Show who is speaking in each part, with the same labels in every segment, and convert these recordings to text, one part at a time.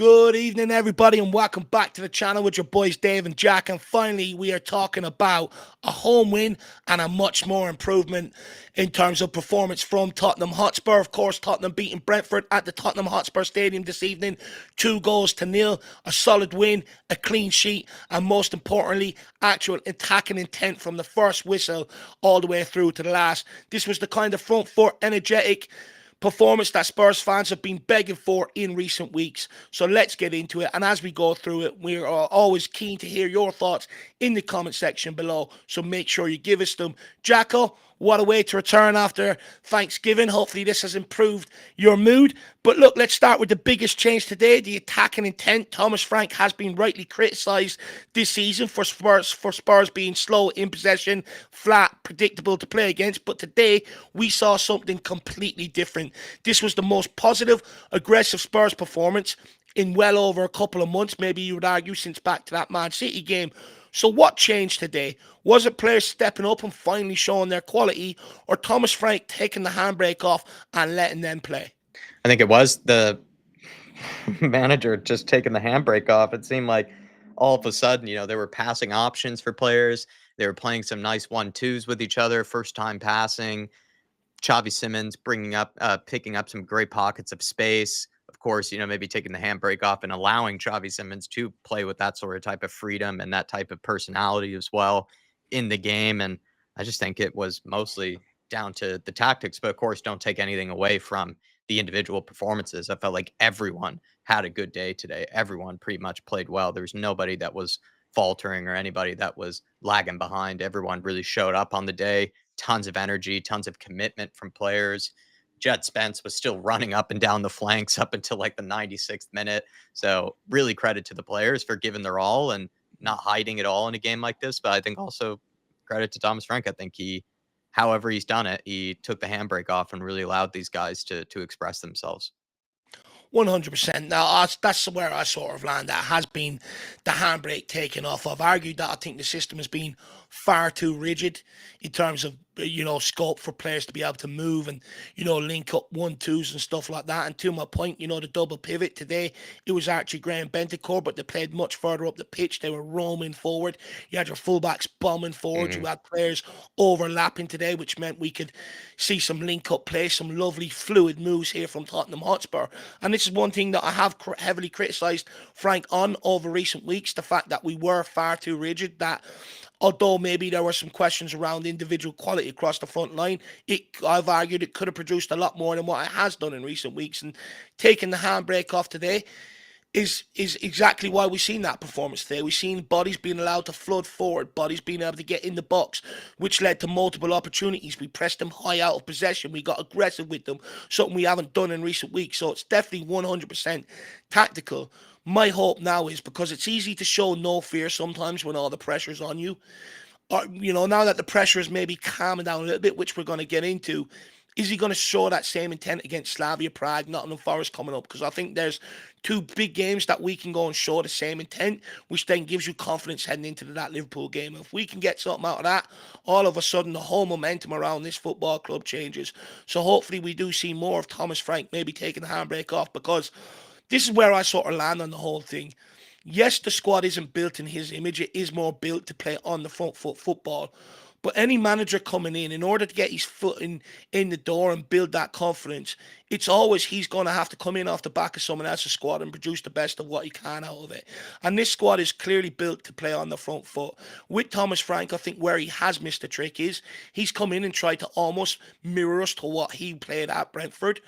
Speaker 1: Good evening, everybody, and welcome back to the channel with your boys Dave and Jack. And finally, we are talking about a home win and a much more improvement in terms of performance from Tottenham Hotspur. Of course, Tottenham beating Brentford at the Tottenham Hotspur Stadium this evening, 2-0. A solid win, a clean sheet, and most importantly, actual attacking intent from the first whistle all the way through to the last. This was the kind of front foot, energetic performance that Spurs fans have been begging for in recent weeks. So let's get into it. And as we go through it, we are always keen to hear your thoughts in the comment section below. So make sure you give us them. Jacko, what a way to return after Thanksgiving. Hopefully this has improved your mood. But look, let's start with the biggest change today, the attacking intent. Thomas Frank has been rightly criticised this season for Spurs being slow in possession, flat, predictable to play against. But today we saw something completely different. This was the most positive, aggressive Spurs performance in well over a couple of months, maybe you would argue, since back to that Man City game. So what changed today? Was it players stepping up and finally showing their quality, or Thomas Frank taking the handbrake off and letting them play?
Speaker 2: I think it was the manager just taking the handbrake off. It seemed like all of a sudden, there were passing options for players. They were playing some nice 1-2s with each other, first time passing. Simmons picking up some great pockets of space. Of course, maybe taking the handbrake off and allowing Simmons to play with that sort of type of freedom and that type of personality as well in the game. And I just think it was mostly down to the tactics, but of course, don't take anything away from the individual performances. I felt like everyone had a good day today. Everyone pretty much played well. There was nobody that was faltering or anybody that was lagging behind. Everyone really showed up on the day. Tons of energy, tons of commitment from players. Jed Spence was still running up and down the flanks up until like the 96th minute. So really credit to the players for giving their all and not hiding at all in a game like this. But I think also credit to Thomas Frank. I think however he's done it, he took the handbrake off and really allowed these guys to express themselves.
Speaker 1: 100%. Now, that's where I sort of land. That has been the handbrake taken off. I've argued that I think the system has been far too rigid in terms of, scope for players to be able to move and, link up 1-2s and stuff like that. And to my point, the double pivot today, it was actually Graham Bentancur, but they played much further up the pitch. They were roaming forward. You had your fullbacks bombing forward. You had players overlapping today, which meant we could see some link-up play, some lovely fluid moves here from Tottenham Hotspur. And this is one thing that I have heavily criticised Frank on over recent weeks, the fact that we were far too rigid, that although maybe there were some questions around individual quality across the front line, I've argued it could have produced a lot more than what it has done in recent weeks. And taking the handbrake off today is exactly why we've seen that performance today. We've seen bodies being allowed to flood forward, bodies being able to get in the box, which led to multiple opportunities. We pressed them high out of possession. We got aggressive with them, something we haven't done in recent weeks. So it's definitely 100% tactical. My hope now is, because it's easy to show no fear sometimes when all the pressure's on you, or, now that the pressure is maybe calming down a little bit, which we're going to get into, is he going to show that same intent against Slavia Prague, Nottingham Forest coming up? Because I think there's two big games that we can go and show the same intent, which then gives you confidence heading into that Liverpool game. If we can get something out of that, all of a sudden the whole momentum around this football club changes. So hopefully we do see more of Thomas Frank maybe taking the handbrake off, because this is where I sort of land on the whole thing. Yes, the squad isn't built in his image. It is more built to play on the front foot football. But any manager coming in order to get his foot in the door and build that confidence, it's always he's going to have to come in off the back of someone else's squad and produce the best of what he can out of it. And this squad is clearly built to play on the front foot. With Thomas Frank, I think where he has missed the trick is he's come in and tried to almost mirror us to what he played at Brentford.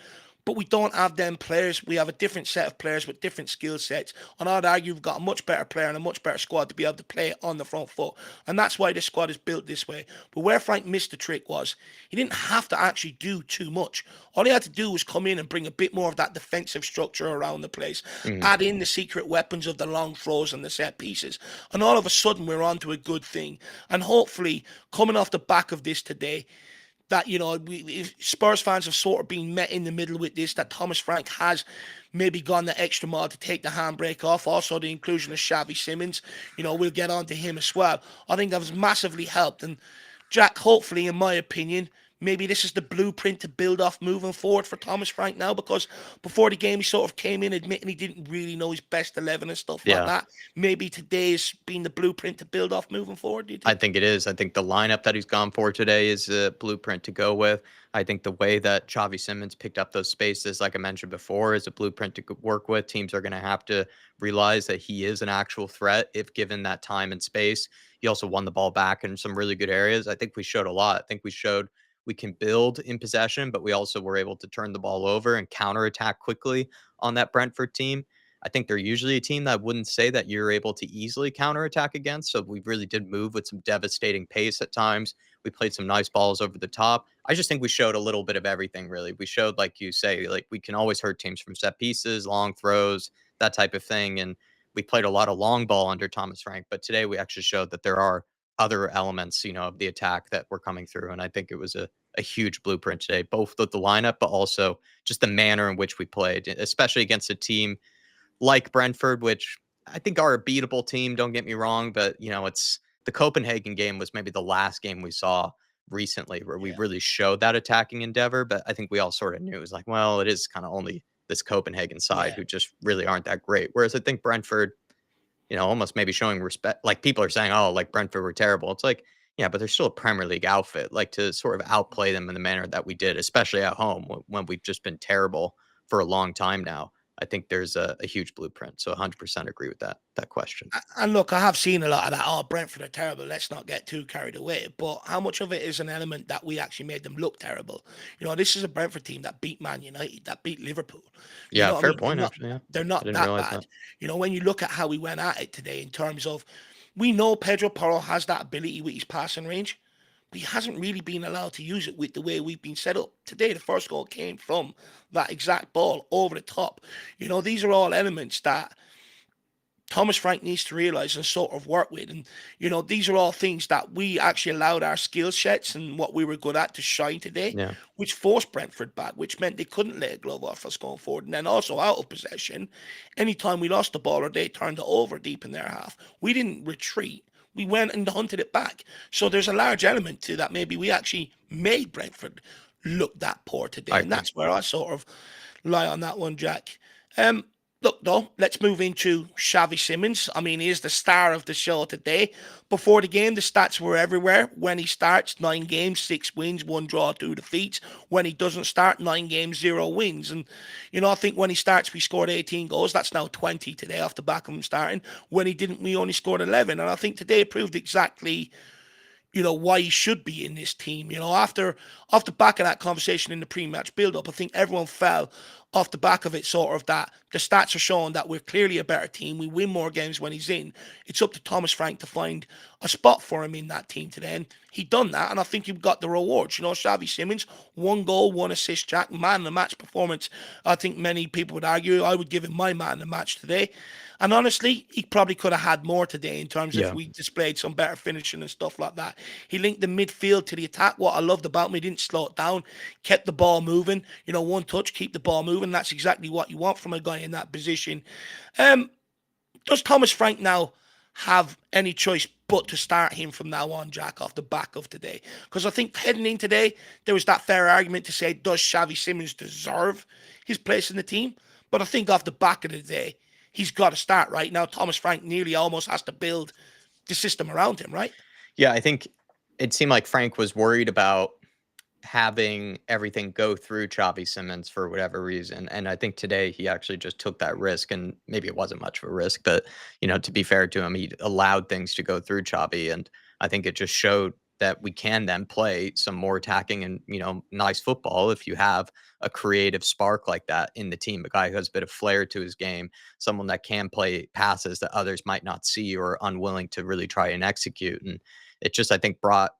Speaker 1: But we don't have them players. We have a different set of players with different skill sets. And I'd argue we've got a much better player and a much better squad to be able to play on the front foot. And that's why this squad is built this way. But where Frank missed the trick was he didn't have to actually do too much. All he had to do was come in and bring a bit more of that defensive structure around the place. Add in the secret weapons of the long throws and the set pieces. And all of a sudden we're on to a good thing. And hopefully, coming off the back of this today, that, Spurs fans have sort of been met in the middle with this, that Thomas Frank has maybe gone the extra mile to take the handbrake off. Also, the inclusion of Simmons, we'll get on to him as well. I think that was massively helped. And Jack, hopefully, in my opinion, maybe this is the blueprint to build off moving forward for Thomas Frank now? Because before the game, he sort of came in admitting he didn't really know his best 11 and stuff like
Speaker 2: Yeah.
Speaker 1: that. Maybe today's been the blueprint to build off moving forward, do you
Speaker 2: I
Speaker 1: think?
Speaker 2: think it is. I think the lineup that he's gone for today is a blueprint to go with. I think the way that Xavi Simmons picked up those spaces, like I mentioned before, is a blueprint to work with. Teams are going to have to realize that he is an actual threat if given that time and space. He also won the ball back in some really good areas. I think we showed a lot. I think we showed we can build in possession, but we also were able to turn the ball over and counterattack quickly on that Brentford team. I think they're usually a team that I wouldn't say that you're able to easily counterattack against. So we really did move with some devastating pace at times. We played some nice balls over the top. I just think we showed a little bit of everything, really. We showed, like you say, like we can always hurt teams from set pieces, long throws, that type of thing. And we played a lot of long ball under Thomas Frank. But today we actually showed that there are other elements, of the attack that were coming through. And I think it was a huge blueprint today, both with the lineup, but also just the manner in which we played, especially against a team like Brentford, which I think are a beatable team. Don't get me wrong, but it's the Copenhagen game was maybe the last game we saw recently where we
Speaker 1: Yeah.
Speaker 2: really showed that attacking endeavor. But I think we all sort of knew it was like, well, it is kind of only this Copenhagen side
Speaker 1: Yeah.
Speaker 2: who just really aren't that great. Whereas I think Brentford, almost maybe showing respect. Like people are saying, oh, like Brentford were terrible. It's like, yeah, but they're still a Premier League outfit. Like to sort of outplay them in the manner that we did, especially at home when we've just been terrible for a long time now. I think there's a huge blueprint. So 100% agree with that question.
Speaker 1: And look, I have seen a lot of that. Oh, Brentford are terrible. Let's not get too carried away. But how much of it is an element that we actually made them look terrible? This is a Brentford team that beat Man United, that beat Liverpool. You
Speaker 2: Yeah,
Speaker 1: know what I
Speaker 2: fair
Speaker 1: mean?
Speaker 2: point. Actually, yeah,
Speaker 1: They're
Speaker 2: I
Speaker 1: not
Speaker 2: didn't
Speaker 1: that
Speaker 2: realize that.
Speaker 1: bad. When you look at how we went at it today in terms of, we know Pedro Porro has that ability with his passing range, but he hasn't really been allowed to use it with the way we've been set up. Today, the first goal came from that exact ball over the top. These are all elements that Thomas Frank needs to realize and sort of work with. And, these are all things that we actually allowed our skill sets and what we were good at to shine today,
Speaker 2: Yeah,
Speaker 1: which forced Brentford back, which meant they couldn't lay a glove off us going forward. And then also out of possession, anytime we lost the ball or they turned it over deep in their half, we didn't retreat. We went and hunted it back. So there's a large element to that. Maybe we actually made Brentford look that poor today.
Speaker 2: I
Speaker 1: And
Speaker 2: agree.
Speaker 1: that's where I sort of lie on that one, Jack. Um, Look, though, let's move into Xavi Simmons. I mean, he is the star of the show today. Before the game, the stats were everywhere. When he starts, 9 games, 6 wins, 1 draw, 2 defeats. When he doesn't start, 9 games, 0 wins. And, I think when he starts, we scored 18 goals. That's now 20 today off the back of him starting. When he didn't, we only scored 11. And I think today proved exactly why he should be in this team. After off the back of that conversation in the pre-match build-up, I think everyone fell off the back of it, sort of that the stats are showing that we're clearly a better team. We win more games when he's in. It's up to Thomas Frank to find a spot for him in that team today. And he done that, and I think he got the rewards. Xavi Simmons, 1 goal, 1 assist, Jack, man of the match performance. I think many people would argue I would give him my man of the match today. And honestly, he probably could have had more today in terms of
Speaker 2: Yeah,
Speaker 1: we displayed some better finishing and stuff like that. He linked the midfield to the attack. What I loved about him, he didn't slow it down, kept the ball moving. One touch, keep the ball moving. That's exactly what you want from a guy in that position. Um, does Thomas Frank now have any choice but to start him from now on, Jack, off the back of today? Because I think heading in today, there was that fair argument to say, does Xavi Simmons deserve his place in the team? But I think off the back of the day, he's got to start right now. Thomas Frank nearly almost has to build the system around him, right?
Speaker 2: yeah. I think it seemed like Frank was worried about having everything go through Xavi Simmons for whatever reason. And I think today he actually just took that risk, and maybe it wasn't much of a risk, but to be fair to him, he allowed things to go through Xavi. And I think it just showed that we can then play some more attacking and, nice football if you have a creative spark like that in the team, a guy who has a bit of flair to his game, someone that can play passes that others might not see or are unwilling to really try and execute. And it just, I think, brought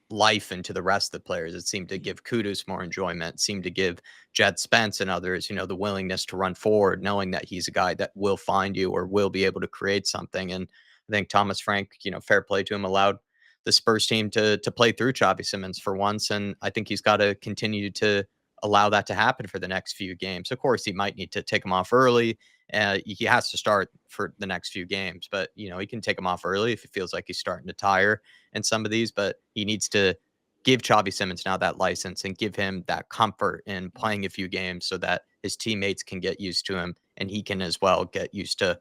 Speaker 2: life into the rest of the players. It seemed to give Kudus more enjoyment, seemed to give Jed Spence and others, the willingness to run forward, knowing that he's a guy that will find you or will be able to create something. And I think Thomas Frank, fair play to him, allowed the Spurs team to play through Xavi Simmons for once. And I think he's got to continue to allow that to happen for the next few games. Of course, he might need to take him off early. He has to start for the next few games, but he can take him off early if he feels like he's starting to tire in some of these, but he needs to give Xavi Simmons now that license and give him that comfort in playing a few games so that his teammates can get used to him and he can as well get used to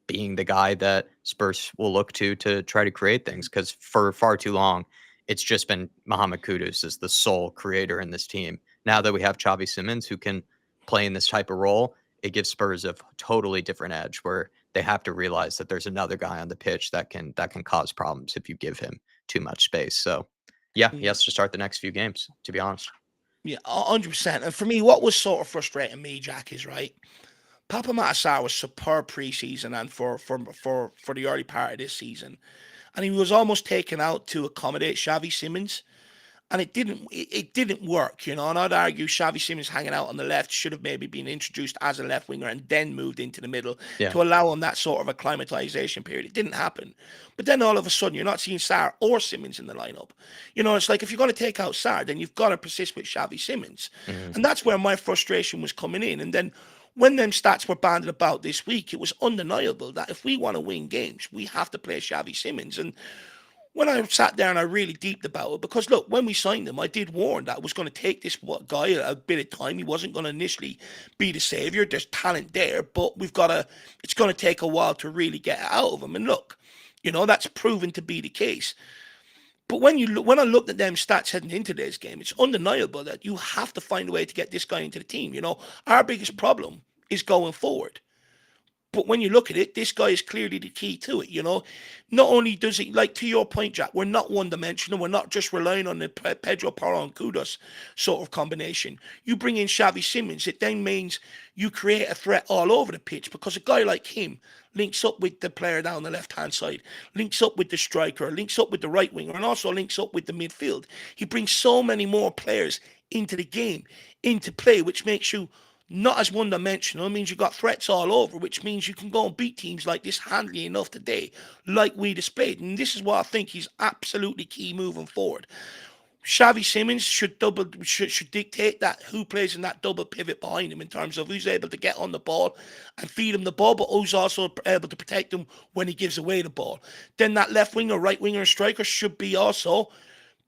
Speaker 2: being the guy that Spurs will look to try to create things. Because for far too long, it's just been Mohamed Kudus as the sole creator in this team. Now that we have Xavi Simmons who can play in this type of role, it gives Spurs a totally different edge where they have to realize that there's another guy on the pitch that can cause problems if you give him too much space. So yeah, he
Speaker 1: Yeah,
Speaker 2: has to start the next few games, to be honest.
Speaker 1: yeah, 100%. And for me, what was sort of frustrating me, Jack, is right. Papa Matasar was superb preseason and for the early part of this season, and he was almost taken out to accommodate Xavi Simmons. And it didn't work, And I'd argue Xavi Simmons hanging out on the left should have maybe been introduced as a left winger and then moved into the middle
Speaker 2: Yeah.
Speaker 1: to allow him that sort of acclimatization period. It didn't happen. But then all of a sudden, you're not seeing Sarr or Simmons in the lineup. It's like if you're going to take out Sarr, then you've got to persist with Xavi Simmons.
Speaker 2: Hmm.
Speaker 1: And that's where my frustration was coming in. And then when them stats were banded about this week, it was undeniable that if we want to win games, we have to play Xavi Simmons. And when I sat there and I really deeped about it, because look, when we signed him, I did warn that it was going to take this guy a bit of time. He wasn't going to initially be the savior. There's talent there, but it's going to take a while to really get it out of him. And look, that's proven to be the case. But when I looked at them stats heading into this game, it's undeniable that you have to find a way to get this guy into the team. Our biggest problem is going forward. But when you look at it, this guy is clearly the key to it, Not only does he, like to your point, Jack, we're not one-dimensional. We're not just relying on the Pedro Porro and Kudos sort of combination. You bring in Xavi Simmons, it then means you create a threat all over the pitch because a guy like him links up with the player down the left-hand side, links up with the striker, links up with the right winger, and also links up with the midfield. He brings so many more players into the game, into play, which makes you not as one-dimensional. It means you've got threats all over, which means you can go and beat teams like this handily enough today, like we displayed. And this is what I think is absolutely key moving forward. Xavi Simmons should dictate that who plays in that double pivot behind him in terms of who's able to get on the ball and feed him the ball, but who's also able to protect him when he gives away the ball. Then that left winger, right winger, and striker should be also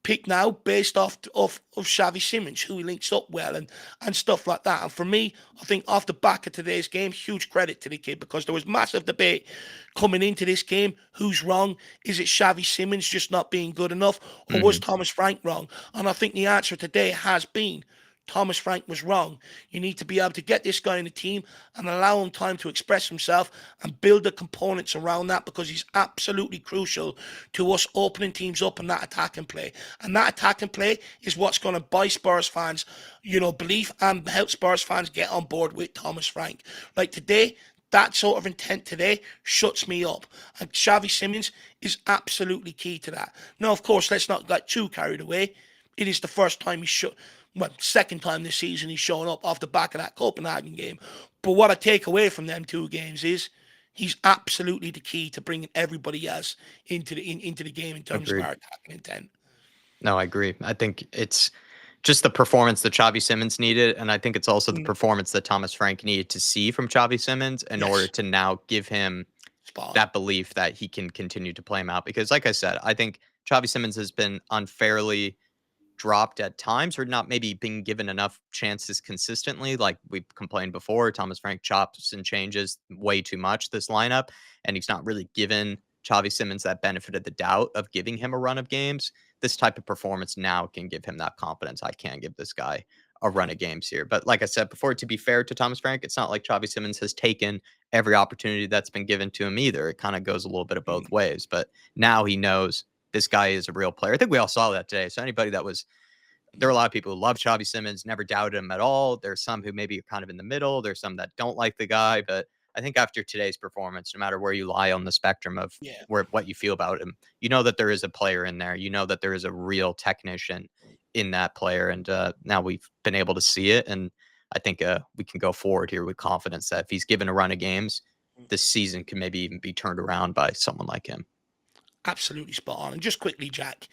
Speaker 1: pick now based off of Xavi Simmons, who he links up well and stuff like that. And for me, I think off the back of today's game, huge credit to the kid because there was massive debate coming into this game. Who's wrong? Is it Xavi Simmons just not being good enough, or was
Speaker 2: Hmm.
Speaker 1: Thomas Frank wrong? And I think the answer today has been Thomas Frank was wrong. You need to be able to get this guy in the team and allow him time to express himself and build the components around that because he's absolutely crucial to us opening teams up in that attacking play. And that attacking play is what's going to buy Spurs fans, belief and help Spurs fans get on board with Thomas Frank. Like today, that sort of intent today shuts me up. And Xavi Simmons is absolutely key to that. Now, of course, let's not get too carried away. It is the first time second time this season he's shown up off the back of that Copenhagen game. But what I take away from them two games is he's absolutely the key to bringing everybody else into the game in terms of
Speaker 2: Agreed.
Speaker 1: our attacking intent.
Speaker 2: No, I agree. I think it's just the performance that Xavi Simmons needed, and I think it's also the
Speaker 1: Mm,
Speaker 2: performance that Thomas Frank needed to see from Xavi Simmons in order
Speaker 1: yes,
Speaker 2: to now give him
Speaker 1: spot on.
Speaker 2: that belief that he can continue to play him out. Because, like I said, I think Xavi Simmons has been unfairly dropped at times or not maybe being given enough chances consistently. Like we complained before, Thomas Frank chops and changes way too much this lineup, and he's not really given Xavi Simmons that benefit of the doubt of giving him a run of games. This type of performance now can give him that confidence. I can give this guy a run of games here. But like I said before, to be fair to Thomas Frank, it's not like Xavi Simmons has taken every opportunity that's been given to him either. It kind of goes a little bit of both
Speaker 1: Mm,
Speaker 2: ways. But now he knows this guy is a real player. I think we all saw that today. So anybody that was there are a lot of people who love Xavi Simmons, never doubted him at all. There's some who maybe are kind of in the middle. There's some that don't like the guy. But I think after today's performance, no matter where you lie on the spectrum of
Speaker 1: yeah,
Speaker 2: what you feel about him, you know that there is a player in there. You know that there is a real technician in that player. And now we've been able to see it. And I think we can go forward here with confidence that if he's given a run of games, this season can maybe even be turned around by someone like him.
Speaker 1: absolutely spot on. And just quickly, Jack,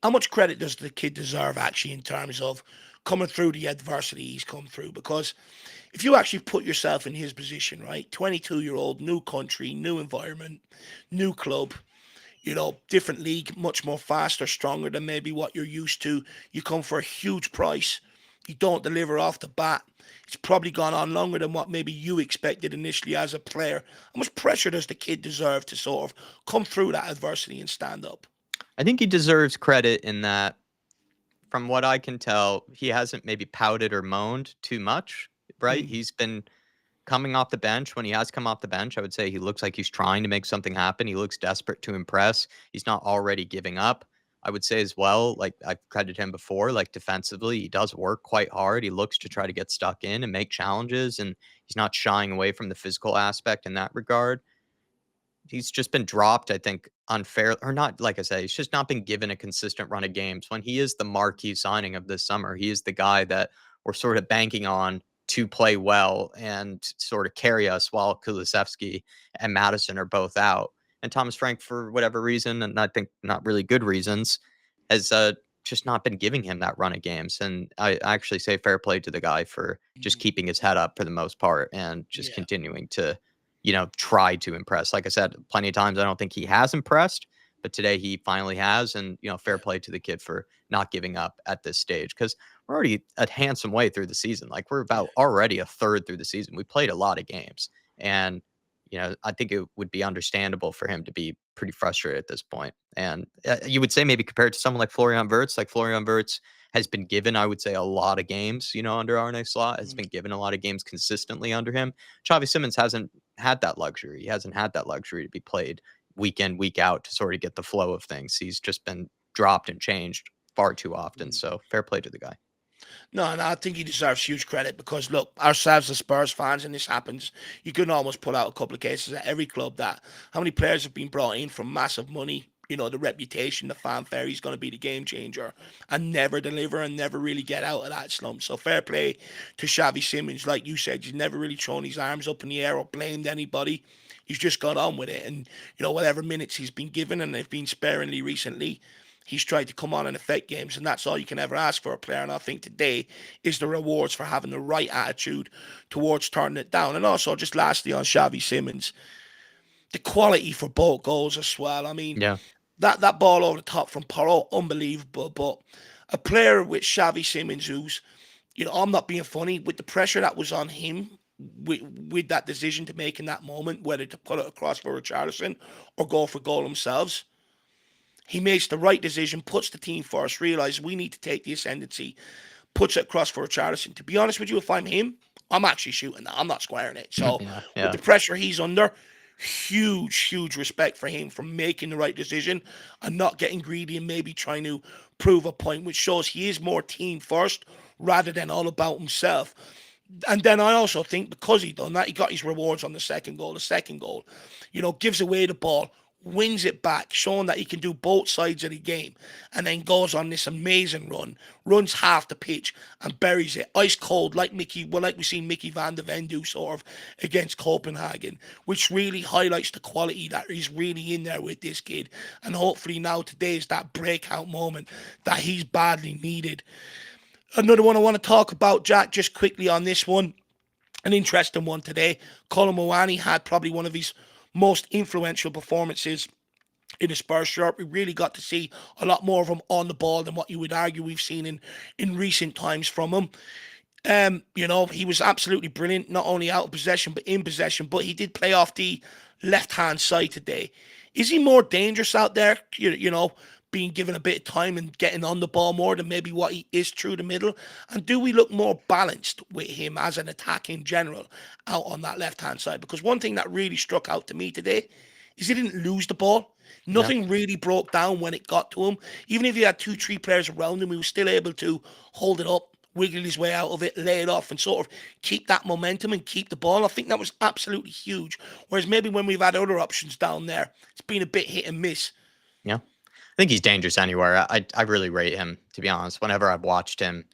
Speaker 1: how much credit does the kid deserve actually in terms of coming through the adversity he's come through? Because if you actually put yourself in his position, right, 22-year-old, new country, new environment, new club, different league, much more faster, stronger than maybe what you're used to. You come for a huge price. You don't deliver off the bat. It's probably gone on longer than what maybe you expected initially as a player. How much pressure does the kid deserve to sort of come through that adversity and stand up?
Speaker 2: I think he deserves credit in that, from what I can tell, he hasn't maybe pouted or moaned too much, right?
Speaker 1: Mm,
Speaker 2: He's been coming off the bench. When he has come off the bench, I would say he looks like he's trying to make something happen. He looks desperate to impress. He's not already giving up. I would say as well, like I've credited him before, like defensively, he does work quite hard. He looks to try to get stuck in and make challenges, and he's not shying away from the physical aspect in that regard. He's just been dropped, I think, unfair or not. Like I said, he's just not been given a consistent run of games. When he is the marquee signing of this summer, he is the guy that we're sort of banking on to play well and sort of carry us while Kulusevski and Madison are both out. And Thomas Frank, for whatever reason, and I think not really good reasons, has just not been giving him that run of games. And I actually say fair play to the guy for just
Speaker 1: mm,
Speaker 2: keeping his head up for the most part and just
Speaker 1: yeah.
Speaker 2: continuing to try to impress. Like I said, plenty of times I don't think he has impressed, but today he finally has. And, fair
Speaker 1: Yeah.
Speaker 2: play to the kid for not giving up at this stage because we're already a handsome way through the season. Like we're
Speaker 1: Yeah.
Speaker 2: about already a third through the season. We played a lot of games. And, I think it would be understandable for him to be pretty frustrated at this point. And you would say maybe compared to someone like Florian Wirtz has been given, I would say, a lot of games, under Arne Slot, has
Speaker 1: Mm.
Speaker 2: been given a lot of games consistently under him. Xavi Simmons hasn't had that luxury. He hasn't had that luxury to be played week in, week out to sort of get the flow of things. He's just been dropped and changed far too often.
Speaker 1: Mm.
Speaker 2: So fair play to the guy.
Speaker 1: No, and I think he deserves huge credit because look, ourselves as Spurs fans, and this happens, you can almost put out a couple of cases at every club that how many players have been brought in for massive money, the reputation, the fanfare, he's going to be the game changer and never deliver and never really get out of that slump. So fair play to Xavi Simmons. Like you said, he's never really thrown his arms up in the air or blamed anybody. He's just got on with it. And, whatever minutes he's been given, and they've been sparingly recently, he's tried to come on and affect games, and that's all you can ever ask for a player. And I think today is the rewards for having the right attitude towards turning it down. And also, just lastly on Xavi Simmons, the quality for both goals as well. I mean,
Speaker 2: Yeah.
Speaker 1: that ball over the top from Porro, unbelievable. But a player with Xavi Simmons, who's, I'm not being funny, with the pressure that was on him with that decision to make in that moment, whether to put it across for Richarlison or go for goal themselves, he makes the right decision, puts the team first, realizes we need to take the ascendancy, puts it across for Richarlison. To be honest with you, if I'm him, I'm actually shooting that. I'm not squaring it. So
Speaker 2: Yeah.
Speaker 1: with
Speaker 2: Yeah.
Speaker 1: the pressure he's under, huge respect for him for making the right decision and not getting greedy and maybe trying to prove a point, which shows he is more team first rather than all about himself. And then I also think because he done that, he got his rewards on the second goal. The second goal, gives away the ball, wins it back, showing that he can do both sides of the game, and then goes on this amazing run, runs half the pitch and buries it ice cold, like we seen Mickey Van de Ven do sort of against Copenhagen, which really highlights the quality that is really in there with this kid. And hopefully now today is that breakout moment that he's badly needed. Another one I want to talk about, Jack, just quickly on this one. An interesting one today. Colin Moani had probably one of his most influential performances in a Spurs shirt. We really got to see a lot more of him on the ball than what you would argue we've seen in recent times from him. He was absolutely brilliant, not only out of possession, but in possession. But he did play off the left hand side today. Is he more dangerous out there, being given a bit of time and getting on the ball more than maybe what he is through the middle? And do we look more balanced with him as an attack in general out on that left hand side? Because one thing that really struck out to me today is he didn't lose the ball.
Speaker 2: Yeah.
Speaker 1: Nothing really broke down when it got to him. Even if he had 2, 3 players around him, he was still able to hold it up, wiggle his way out of it, lay it off, and sort of keep that momentum and keep the ball. I think that was absolutely huge. Whereas maybe when we've had other options down there, it's been a bit hit and miss.
Speaker 2: Yeah. I think he's dangerous anywhere. I really rate him, to be honest. Whenever I've watched him,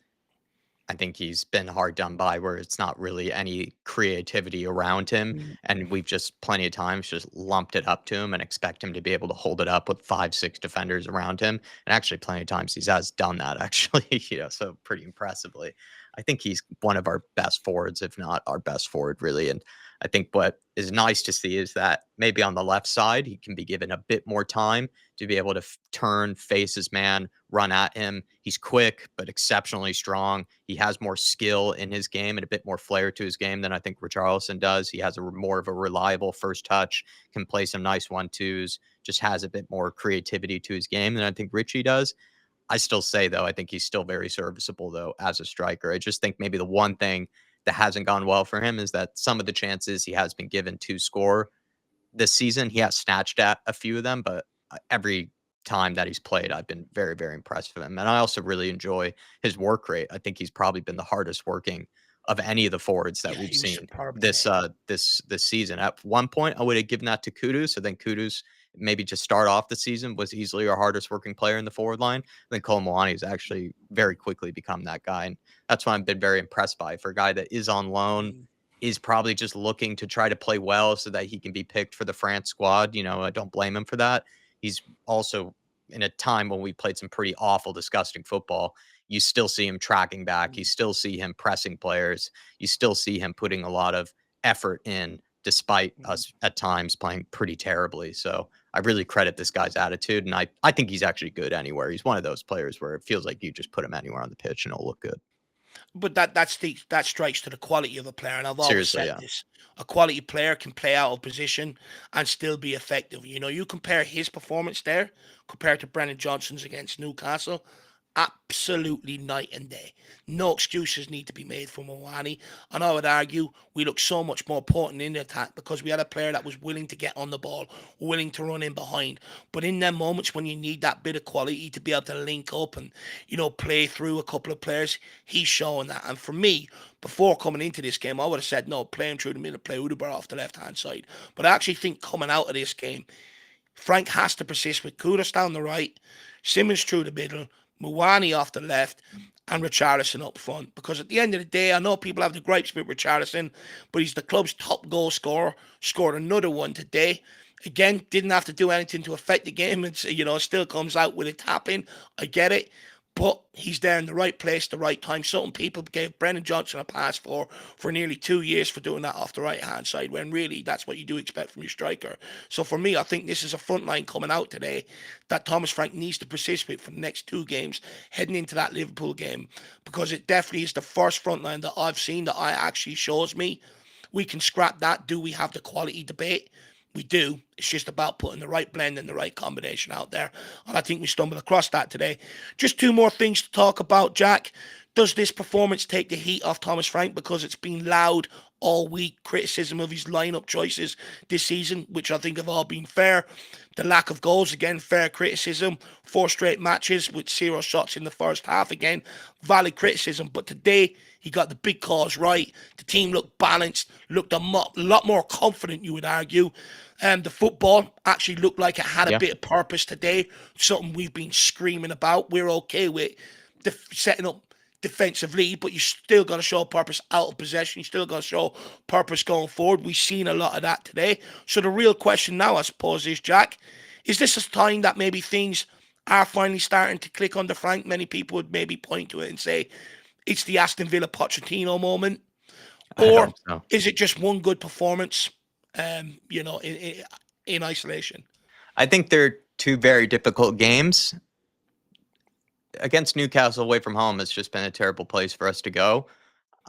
Speaker 2: I think he's been hard done by where it's not really any creativity around him.
Speaker 1: Mm.
Speaker 2: And we've just plenty of times just lumped it up to him and expect him to be able to hold it up with 5, 6 defenders around him. And actually, plenty of times he has done that, actually, so pretty impressively. I think he's one of our best forwards, if not our best forward, really. And I think what is nice to see is that maybe on the left side, he can be given a bit more time to be able to turn, face his man, run at him. He's quick, but exceptionally strong. He has more skill in his game and a bit more flair to his game than I think Richarlison does. He has more of a reliable first touch, can play some nice 1-2s, just has a bit more creativity to his game than I think Richie does. I still say, though, I think he's still very serviceable, though, as a striker. I just think maybe the one thing that hasn't gone well for him is that some of the chances he has been given to score this season, he has snatched at a few of them, but every time that he's played, I've been very, very impressed with him. And I also really enjoy his work rate. I think he's probably been the hardest working of any of the forwards that
Speaker 1: Yeah,
Speaker 2: we've
Speaker 1: he was
Speaker 2: seen
Speaker 1: superb
Speaker 2: this
Speaker 1: today.
Speaker 2: this season. At one point, I would have given that to Kudus. I think Kudus maybe to start off the season was easily our hardest working player in the forward line. I think Kolo Muani has actually very quickly become that guy. And that's what I've been very impressed by for a guy that is on loan,
Speaker 1: Mm,
Speaker 2: is probably just looking to try to play well so that he can be picked for the France squad. I don't blame him for that. He's also in a time when we played some pretty awful, disgusting football. You still see him tracking back. You
Speaker 1: mm,
Speaker 2: still see him pressing players. You still see him putting a lot of effort in, despite
Speaker 1: mm.
Speaker 2: us at times playing pretty terribly. So I really credit this guy's attitude, and I think he's actually good anywhere. He's one of those players where it feels like you just put him anywhere on the pitch and it'll look good.
Speaker 1: But that strikes to the quality of a player, and I've always
Speaker 2: Seriously,
Speaker 1: said
Speaker 2: yeah.
Speaker 1: this: a quality player can play out of position and still be effective. You compare his performance there compared to Brennan Johnson's against Newcastle. Absolutely night and day. No excuses need to be made for Mawani. And I would argue we look so much more potent in the attack because we had a player that was willing to get on the ball, willing to run in behind. But in them moments when you need that bit of quality to be able to link up and, play through a couple of players, he's showing that. And for me, before coming into this game, I would have said, no, play him through the middle, play Udebar off the left hand side. But I actually think coming out of this game, Frank has to persist with Kudus down the right, Simmons through the middle, Muwani off the left, and Richarlison up front. Because at the end of the day, I know people have the gripes with Richarlison, but he's the club's top goal scorer. Scored another one today. Again, didn't have to do anything to affect the game. It's still comes out with a tap in. I get it. But he's there in the right place, the right time. Certain people gave Brennan Johnson a pass for nearly 2 years for doing that off the right hand side, when really that's what you do expect from your striker. So for me, I think this is a front line coming out today that Thomas Frank needs to persist with for the next two games heading into that Liverpool game, because it definitely is the first front line that I've seen that I actually shows me we can scrap that. Do we have the quality debate? We do. It's just about putting the right blend and the right combination out there. And I think we stumbled across that today. Just two more things to talk about, Jack. Does this performance take the heat off Thomas Frank because it's been loud all week? Criticism of his lineup choices this season, which I think have all been fair. The lack of goals, again, fair criticism. Four straight matches with 0 shots in the first half, again, valid criticism. But today, he got the big calls right. The team looked balanced, looked a lot more confident, you would argue. The football actually looked like it had a
Speaker 2: Yeah.
Speaker 1: bit of purpose today, something we've been screaming about. We're okay with setting up defensively, but you still got to show purpose out of possession. You still got to show purpose going forward. We've seen a lot of that today. So the real question now, I suppose, is, Jack, is this a time that maybe things are finally starting to click under Frank? Many people would maybe point to it and say it's the Aston Villa Pochettino moment,
Speaker 2: I
Speaker 1: or
Speaker 2: hope so.
Speaker 1: is it just one good performance, in isolation?
Speaker 2: I think they're two very difficult games. Against Newcastle away from home, it's just been a terrible place for us to go.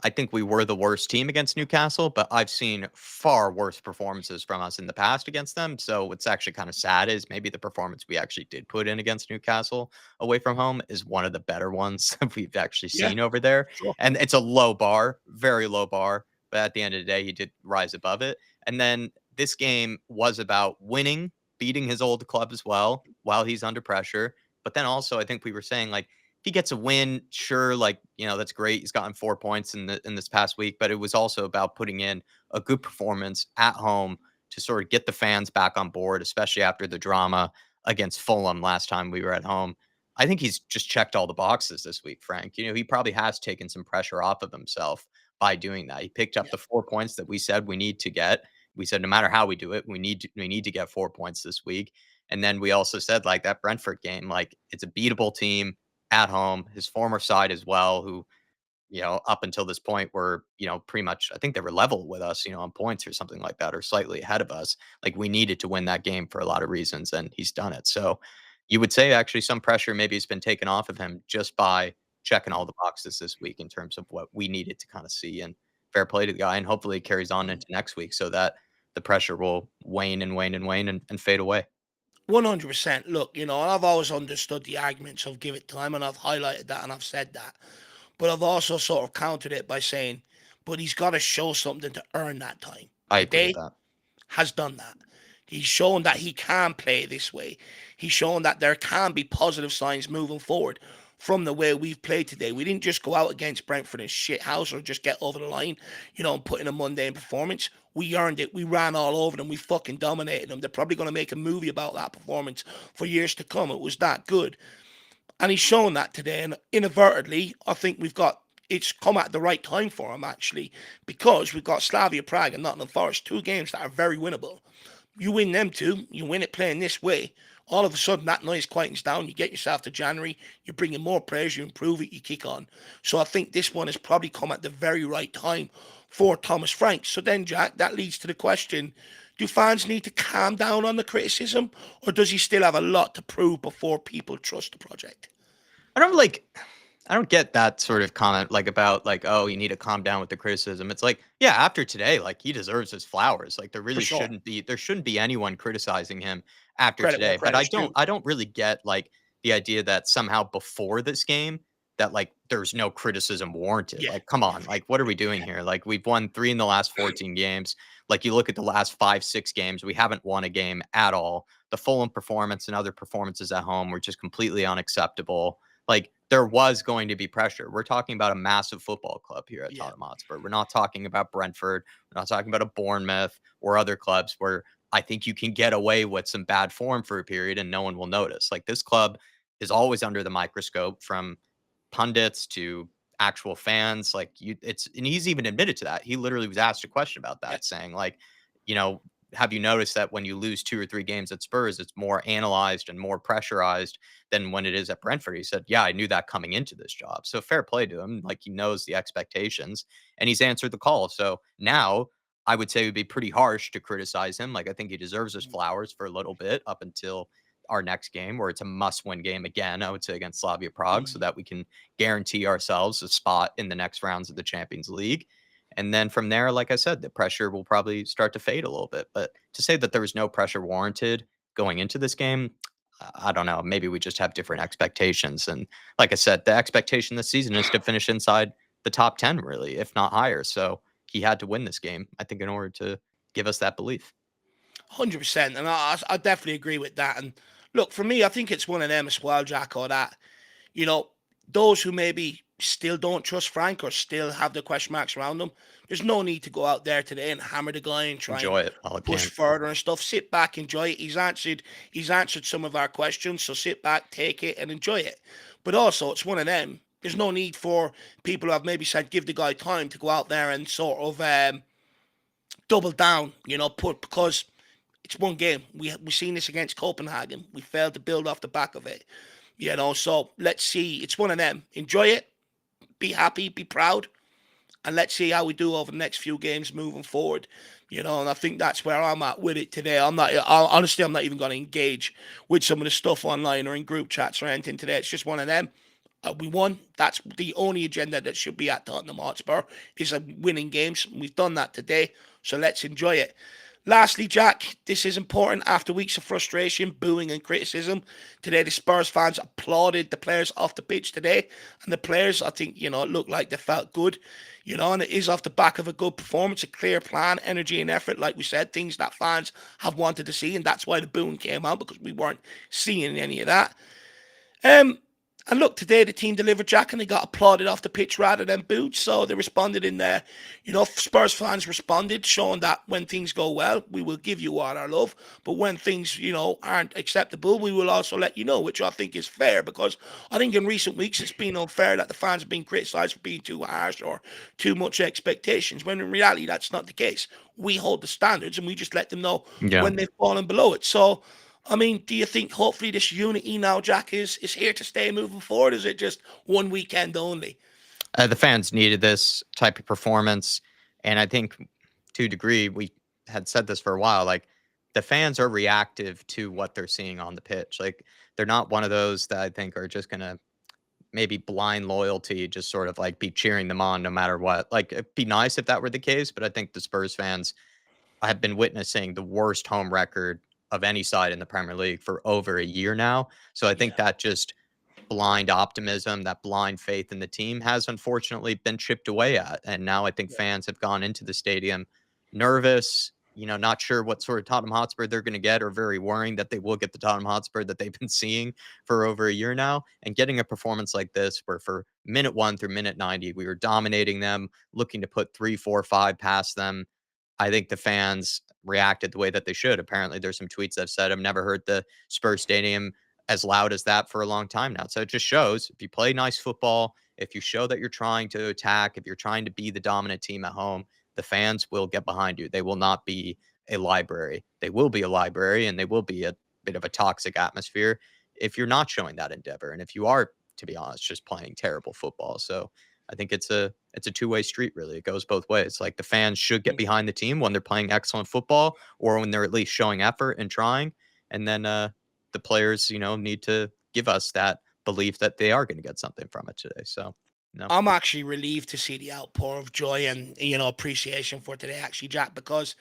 Speaker 2: I think we were the worst team against Newcastle, but I've seen far worse performances from us in the past against them. So what's actually kind of sad is maybe the performance we actually did put in against Newcastle away from home is one of the better ones that we've actually
Speaker 1: Yeah,
Speaker 2: seen over there.
Speaker 1: sure.
Speaker 2: And it's a low bar, very low bar, but at the end of the day, he did rise above it. And then this game was about winning, beating his old club as well while he's under pressure. But then also, I think we were saying like if he gets a win, sure, like, that's great. He's gotten 4 points in this past week, but it was also about putting in a good performance at home to sort of get the fans back on board, especially after the drama against Fulham last time we were at home. I think he's just checked all the boxes this week, Frank. He probably has taken some pressure off of himself by doing that. He picked up
Speaker 1: Yeah,
Speaker 2: the 4 points that we said we need to get. We said no matter how we do it, we need to get 4 points this week. And then we also said like that Brentford game, like it's a beatable team at home, his former side as well, who up until this point were, pretty much, I think they were level with us, on points or something like that, or slightly ahead of us. Like we needed to win that game for a lot of reasons, and he's done it. So you would say actually some pressure maybe has been taken off of him just by checking all the boxes this week in terms of what we needed to kind of see. And fair play to the guy. And hopefully it carries on into next week so that the pressure will wane and wane and wane and fade away.
Speaker 1: 100%. Look, I've always understood the arguments of give it time, and I've highlighted that and I've said that. But I've also sort of countered it by saying, but he's got to show something to earn that time.
Speaker 2: I agree with
Speaker 1: Today
Speaker 2: that.
Speaker 1: has done that. He's shown that he can play this way. He's shown that there can be positive signs moving forward from the way we've played today. We didn't just go out against Brentford in shit house or just get over the line, and put in a mundane performance. We earned it. We ran all over them. We fucking dominated them. They're probably going to make a movie about that performance for years to come. It was that good. And he's shown that today. And inadvertently, I think it's come at the right time for him, actually, because we've got Slavia Prague and Nottingham Forest, two games that are very winnable. You win them two, you win it playing this way. All of a sudden, that noise quietens down. You get yourself to January, you bring in more players, you improve it, you kick on. So I think this one has probably come at the very right time for Thomas Frank. So then, Jack, that leads to the question, do fans need to calm down on the criticism, or does he still have a lot to prove before people trust the project?
Speaker 2: I don't like I don't get that sort of comment like about like, oh, you need to calm down with the criticism. It's like, yeah, after today, like he deserves his flowers. Like
Speaker 1: For sure.
Speaker 2: there shouldn't be anyone criticizing him after
Speaker 1: Credit where
Speaker 2: today. But
Speaker 1: credit's due.
Speaker 2: I don't really get like the idea that somehow before this game that like there's no criticism warranted.
Speaker 1: Yeah.
Speaker 2: Like, come on, like what are we doing here? Like we've won 3 in the last 14 games. Like you look at the last 5, 6 games, we haven't won a game at all. The Fulham performance and other performances at home were just completely unacceptable. Like there was going to be pressure. We're talking about a massive football club here at
Speaker 1: Yeah.
Speaker 2: Tottenham Hotspur. We're not talking about Brentford. We're not talking about a Bournemouth or other clubs where I think you can get away with some bad form for a period and no one will notice. Like this club is always under the microscope from pundits to actual fans. Like and he's even admitted to that. He literally was asked a question about
Speaker 1: Yeah.
Speaker 2: that, saying like, you know, have you noticed that when you lose 2 or 3 games at Spurs, it's more analyzed and more pressurized than when it is at Brentford? He said, yeah, I knew that coming into this job. So fair play to him. Like he knows the expectations and he's answered the call. So now I would say it would be pretty harsh to criticize him. Like I think he deserves his flowers for a little bit up until our next game where it's a must-win game again, I would say against Slavia Prague, so
Speaker 1: Mhm.
Speaker 2: that we can guarantee ourselves a spot in the next rounds of the Champions League. And then from there, like I said, the pressure will probably start to fade a little bit. But to say that there was no pressure warranted going into this game, I don't know. Maybe we just have different expectations. And like I said, the expectation this season is to finish inside the top 10, really, if not higher. So he had to win this game, I think, in order to give us that belief.
Speaker 1: 100%. And I definitely agree with that. And look, for me, I think it's one of them as well, Jack, or that, you know, those who maybe still don't trust Frank or still have the question marks around them, there's no need to go out there today and hammer the guy and try and
Speaker 2: Enjoy it while it
Speaker 1: push
Speaker 2: can.
Speaker 1: further and stuff. Sit back, enjoy it. He's answered some of our questions, so sit back, take it, and enjoy it. But also, it's one of them. There's no need for people who have maybe said give the guy time to go out there and sort of double down, because it's one game. We seen this against Copenhagen. We failed to build off the back of it. So let's see. It's one of them. Enjoy it. Be happy. Be proud. And let's see how we do over the next few games moving forward. And I think that's where I'm at with it today. Honestly, I'm not even going to engage with some of the stuff online or in group chats or anything today. It's just one of them. We won. That's the only agenda that should be at Tottenham Hotspur is winning games. We've done that today. So let's enjoy it. Lastly, Jack, this is important. After weeks of frustration, booing, and criticism, today the Spurs fans applauded the players off the pitch today. And the players, I think, it looked like they felt good, and it is off the back of a good performance, a clear plan, energy, and effort. Like we said, things that fans have wanted to see. And that's why the booing came out, because we weren't seeing any of that. And look, today the team delivered, Jack, and they got applauded off the pitch rather than booed. So they responded in there. Spurs fans responded, showing that when things go well, we will give you all our love. But when things, aren't acceptable, we will also let you know, which I think is fair, because I think in recent weeks it's been unfair that the fans have been criticised for being too harsh or too much expectations, when in reality that's not the case. We hold the standards and we just let them know
Speaker 2: Yeah.
Speaker 1: when they've fallen below it. So, I mean, do you think hopefully this unity now, Jack, is here to stay moving forward? Is it just one weekend only?
Speaker 2: The fans needed this type of performance, and I think to a degree we had said this for a while. Like the fans are reactive to what they're seeing on the pitch. Like they're not one of those that I think are just gonna maybe blind loyalty, just sort of like be cheering them on no matter what. Like it'd be nice if that were the case, but I think the Spurs fans have been witnessing the worst home record of any side in the Premier League for over a year now. So I think
Speaker 1: Yeah.
Speaker 2: that just blind optimism, that blind faith in the team has unfortunately been chipped away at. And now I think
Speaker 1: Yeah.
Speaker 2: fans have gone into the stadium nervous, not sure what sort of Tottenham Hotspur they're going to get, or very worrying that they will get the Tottenham Hotspur that they've been seeing for over a year now. And getting a performance like this, where for minute 1 through minute 90, we were dominating them, looking to put 3, 4, 5 past them. I think the fans reacted the way that they should. Apparently, there's some tweets that said, I've never heard the Spurs Stadium as loud as that for a long time now. So it just shows if you play nice football, if you show that you're trying to attack, if you're trying to be the dominant team at home, the fans will get behind you. They will not be a library. They will be a library, and they will be a bit of a toxic atmosphere if you're not showing that endeavor. And if you are, to be honest, just playing terrible football. So I think it's a two-way street, really. It goes both ways. Like the fans should get
Speaker 1: Mm.
Speaker 2: behind the team when they're playing excellent football, or when they're at least showing effort and trying. And then the players, need to give us that belief that they are going to get something from it today. So, no.
Speaker 1: I'm actually relieved to see the outpour of joy and appreciation for today, actually, Jack, because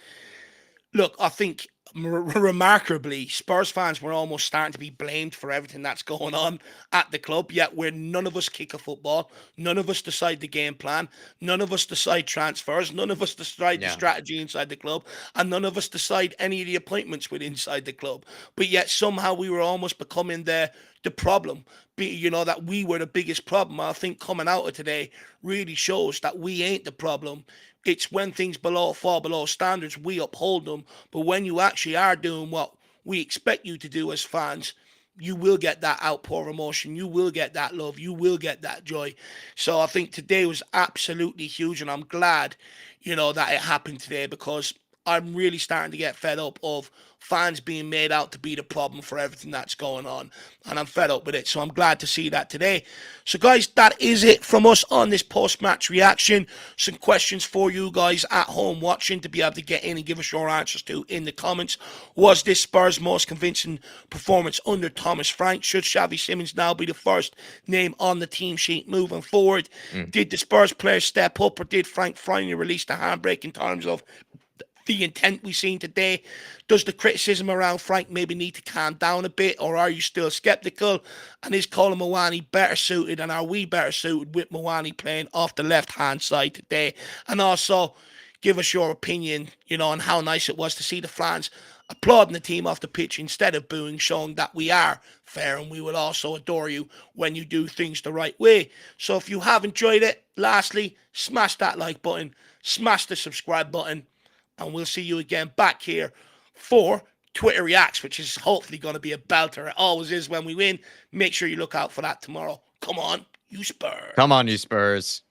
Speaker 1: look, I think remarkably, Spurs fans were almost starting to be blamed for everything that's going on at the club. Yet, where none of us kick a football, none of us decide the game plan, none of us decide transfers, none of us decide the
Speaker 2: Yeah.
Speaker 1: strategy inside the club, and none of us decide any of the appointments with inside the club. But yet, somehow, we were almost becoming the problem. That we were the biggest problem. I think coming out of today really shows that we ain't the problem. It's when things fall below standards, we uphold them. But when you actually are doing what we expect you to do as fans, you will get that outpour of emotion. You will get that love. You will get that joy. So I think today was absolutely huge, and I'm glad, that it happened today, because I'm really starting to get fed up of fans being made out to be the problem for everything that's going on. And I'm fed up with it. So I'm glad to see that today. So, guys, that is it from us on this post match reaction. Some questions for you guys at home watching to be able to get in and give us your answers to in the comments. Was this Spurs' most convincing performance under Thomas Frank? Should Xavi Simmons now be the first name on the team sheet moving forward?
Speaker 2: Mm.
Speaker 1: Did the Spurs players step up, or did Frank finally release the handbrake in terms of the intent we've seen today? Does the criticism around Frank maybe need to calm down a bit, or are you still sceptical? And is Colin Mawani better suited, and are we better suited with Mawani playing off the left-hand side today? And also, give us your opinion, on how nice it was to see the fans applauding the team off the pitch instead of booing, showing that we are fair and we will also adore you when you do things the right way. So if you have enjoyed it, lastly, smash that like button, smash the subscribe button, and we'll see you again back here for Twitter Reacts, which is hopefully going to be a belter. It always is when we win. Make sure you look out for that tomorrow. Come on, you Spurs.
Speaker 2: Come on, you Spurs.